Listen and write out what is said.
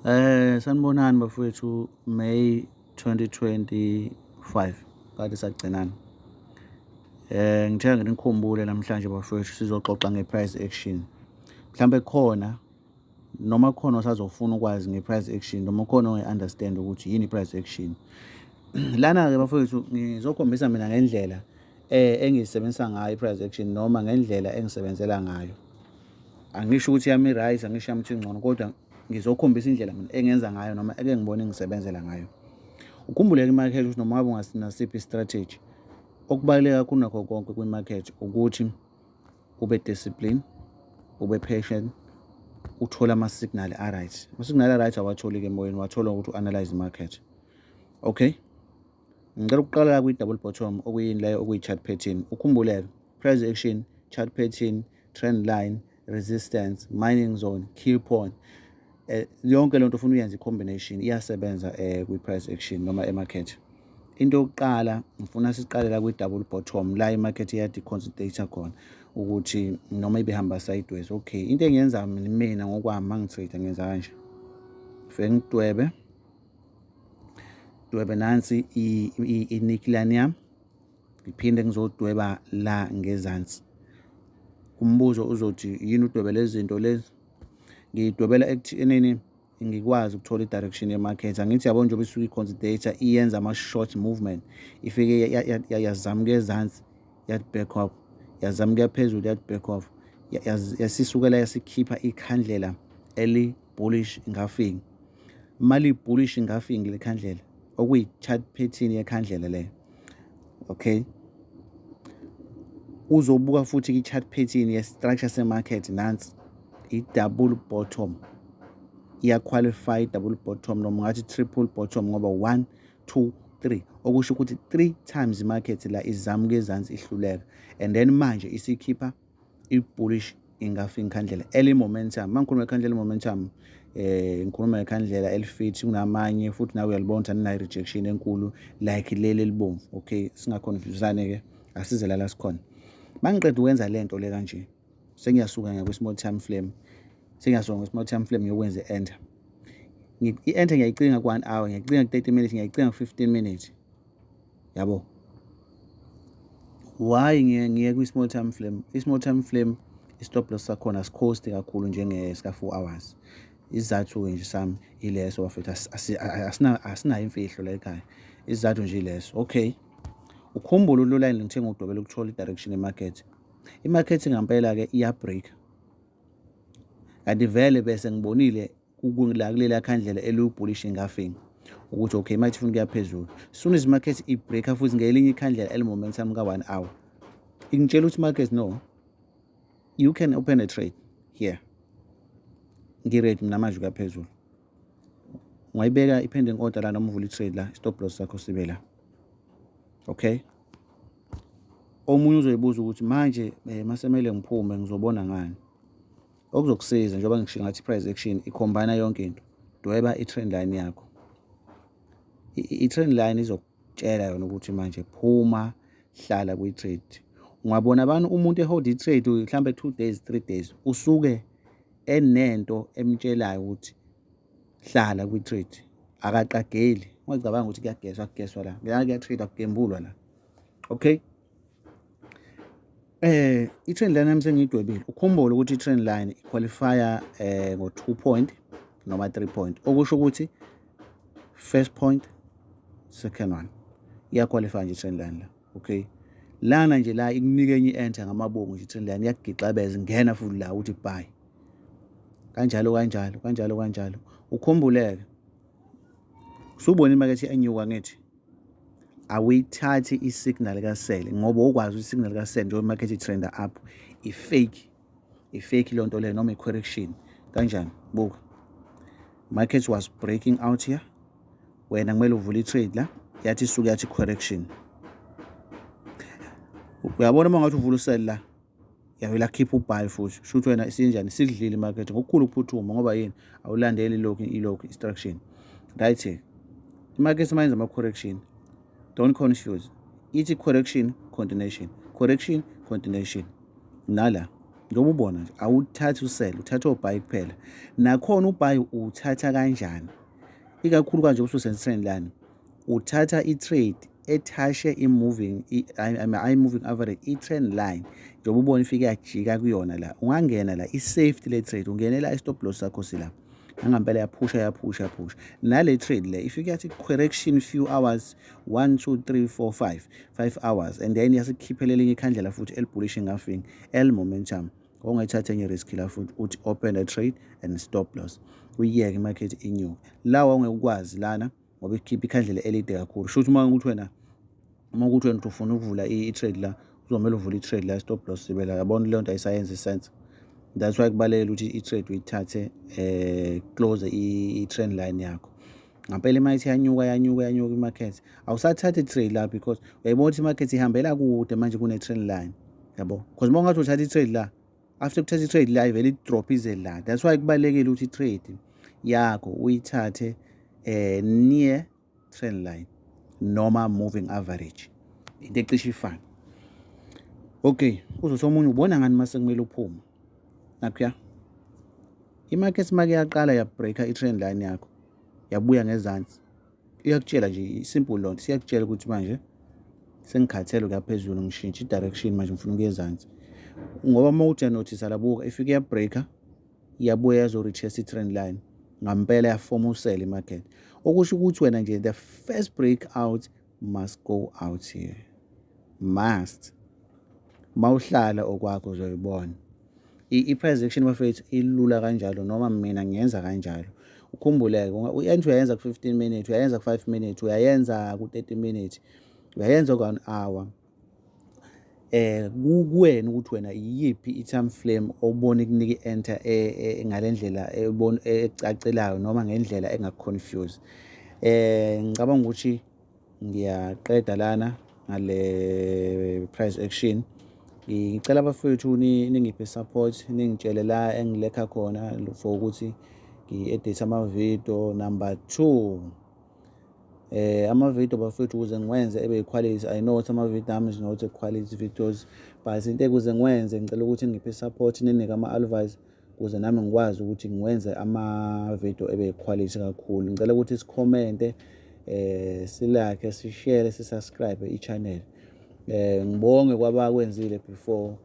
Sanibonani bafowethu, May 2025 kade sagcinana. Ngithanda ukuthi nikhumbule namhlanje bafowethu sizoxoxa nge-price action. Mhlambe khona noma khona osazofuna ukwazi nge-price action noma khona onge-understand ukuthi yini i-price action. Lana-ke bafowethu ngizokhombisa mina ngendlela engiyisebenzisa ngayo i-price action noma ngendlela engisebenzela ngayo. Angisho ukuthi yami right, angisho yami ngcono, kodwa ngizokhombisa indlela mina engenza ngayo noma eke ngibone ngisebenzela ngayo. Ukhumbuleke imarket ukuthi noma ngabe ungasiphi i-strategy, okubaluleke kakhulu nakho konke kwi-market ukuthi ube discipline, ube patient, uthole ama-signal a-right. Ama-signal a-right awatholi-ke emoyeni, wathola ukuthi u-analyze i-market. Okay, ngicela ukuqala la kwi-double bottom okuyini leyo okuyi-chart pattern. Ukhumbuleke price action, chart pattern, trend line, resistance, mining zone, key point, yonke lento ufuna uyenza i-combination iyasebenza kwi-price action noma emarket. Into yokuqala ngifuna siqale la kwi-double bottom la imarket iyadi-consolidate khona ukuthi noma ibihamba sideways. Okay, into engiyenza mina ngokwami mangitrade ngenza kanje, fike ngidwebe nansi i-neckline yami, ngiphinde ngizodweba la ngezansi. Umbuzo uzothi yini udwebe lezi zinto lezi? Ngidwebela ekuthenini ngikwazi ukuthola i-direction ye-market. Angithi yabona njengoba isuke i-consolidate iyenza ama-short movement, ifike yazamuka ezansi yathi back off, yazamuka phezulu yathi back off, yasisukela yasikhipha ikhandlela eli-bullish ingafiki. Mali bullish ingafiki lekhandlela okuyi-chart pattern yekhandlela le. Okay, uzobuka futhi i-chart pattern ye-structure se-market nansi i-double bottom, iya-qualify double bottom noma ngathi triple bottom ngoba 1 2 3, okusho ukuthi 3 times i-market la izamuka ezansi ihluleka, and then manje isikhipha i-bullish ingafiki ikhandlela eli-momentum. Mangikhuluma ikhandlela momentum, ngikhuluma ikhandlela elifit kunamanye futhi nawe uyalibona ukuthi aninayo-rejection enkulu like leli elibomvu. Okay, singaconfuse-ane-ke, asize la sikhona. Mangiqeda ukwenza lento le kanje, sengiyasuka ngakwi-small time frame, small time frame ngiyokwenza i-enter. I-enter ngiyayicinga ku-1 hour, ngiyayicinga ku-30 minutes, ngiyayicinga ku-15 minutes. Yabo, why ngiye kwi-small time frame? I-small time frame i-stop loss sakhona sikhosti kakhulu njenge-sika 4 hours. Isizathu nje sami ileso bafethu, asinayo imfihlo la ekhaya, isizathu nje ileso. Okay, ukhumbule lo line ngithenga udobela ukuthola i-direction ye-market. I-market ngampela-ke iya-break, kanti vele bese ngibonile la kulela khandlela eli-bullish ingafiki ukuthi okay manje ifuna ukuya phezulu. Soon as market i-break futhi ngelinye ikhandlela eli-momentum ka-1 hour, ingitshela ukuthi market no, you can open a trade here. Ngi-ready mina manje ukuya phezulu. Ungayibeka i-pending order la noma uvula i-trade la, stop loss sakho sibe la. Okay, omunye uzoyibuza ukuthi manje masemele ngiphume ngizobona ngani? Okuzokusiza njengoba ngisho ngathi i-price action ikhombana yonke into, dweba i-trend line yakho. I-trend line izokutshela yona ukuthi manje phuma, hlala kwi-trade. Ungabona abantu umuntu ehold i-trade mhlambe 2 days 3 days, usuke enento emtshelayo ukuthi hlala kwi-trade, akaqageli. Ungacabanga ukuthi kuyageswa la, kuya-trade akugembulwa la. Okay, i-trend line yami sengiyidwebile. Ukhumbule ukuthi i-trend line iqualifya ngo-2 point noma 3 point, okusho ukuthi first point, second one, iyaqualify nje i-trend line la. Okay, lana nje la ikunika enye i-enter ngamabongo nje i-trend line iyakugixabeza, ngena futhi la uthi buy, kanjalo. Ukhumbuleke usubona imarket enyuka ngithi awuyithathi i-signal ka-sell ngoba ukwazi ukuthi i-signal ka-sell njengoba imarket i-trenda up i-fake leyo nto leyo noma i-correction. Kanjani? Buka, market was breaking out here, wena kumele uvule i-trade la, yathi isuke yathi correction. Uyabona uma ngathi uvula u-sell la, yavela khipha ubuy futhi, shuthi wena isinjani, sidlile imarket ngokukhulu ukuphuthuma ngoba yini awulandeli ilokhu instruction. Right, imarket mayenza ama-correction, don't confuse. Ithi correction, continuation, correction, continuation. Nala njengoba ubona nje awuthathi usell, uthatha obuy kuphela. Nakhona ubuy uthatha kanjani, ikakhulu kanje ususenza trend line, uthatha i-trade ethashe i-moving average, i-trend line njengoba ubona ifike yajika kuyona la. Ungangena la i-safety le trade, ungenela i-stop loss sakho sila angempela yaphusha. Nale trade le ifike yathi correction few hours, 1 2 3 4 5 hours, and then yasikhiphela elinye ikhandlela futhi elibullish ngafing el-momentum. Ongayithatha enye risk la futhi uthi open a trade and stop loss, uyiyeke imarket inyuka. Lawa ongeke ukwazi lana ngoba ikhipha ikhandlela elide kakhulu. Shuthi uma ukuthi wena ufuna ukuvula i-trade la, uzomela uvule i-trade la, stop loss sibe la. Yabona leyo nto ayisayenzi sense. That's why kubalekile ukuthi i-trade uyithathe close i-trend line yakho. Ngempela imayithi yanyuka imarket, awusathathe i-trade la because uyayibona ukuthi imarket ihambela kude manje kune-trend line, yabo. Because uma ungathi uthatha i-trade la, after ukuthatha i-trade la ivele i-drop ize la. That's why kubalekile ukuthi i-trade yakho uyithathe near trend line noma moving average, into ecishe ifane. Okay, uzothi omunye ubona ngani mase kumele uphume. Nakho imarket make yaqala yabreaka i-trend line yakho yabuya ngezansi, iyakutshela nje simple lonto, siyakutshela ukuthi manje sengikhathele kuyaphezulu, ngishintsha i-direction manje ngifuna ukuya ezansi. Ngoba uma uthi notice labuka ifike yabreaka yabuya yazo-retest i-trend line, ngampela yafoma usell imarket. Okusho ukuthi wena nje the first breakout must go out here, must. Mawuhlala okwakho uzoyibona i-price action bafethu ilula kanjalo, noma mina ngiyenza kanjalo. Ukhumbuleke uyayenza ku-15 minutes, uyayenza ku-5 minutes, uyayenza ku-30 minutes, uyayenza ku-1 hour. Kuwena ukuthi wena iyiphi i-time frame obona ikunika i-enter ngalendlela ecacelayo noma ngendlela engakuconfuse. Ngicabanga ukuthi ngiyaqeda lana ngale price action. Ngicela abafethu ningiphe support, ningitshele la engilekha khona for ukuthi ngi-edit ama-video. Number 2, ama-video bafethu ukuze ngiwenze ebe quality. I know ukuthi ama-video ami is not quality videos, but into ukuze ngiwenze ngicela ukuthi ngiphe support, ninike ama-advice ukuze nami ngikwazi ukuthi ngiwenze ama-video ebe quality kakhulu. Ngicela ukuthi sikhomente, silike, sishare, sisubscribe i-channel. Ngibonge kwabakwenzile before.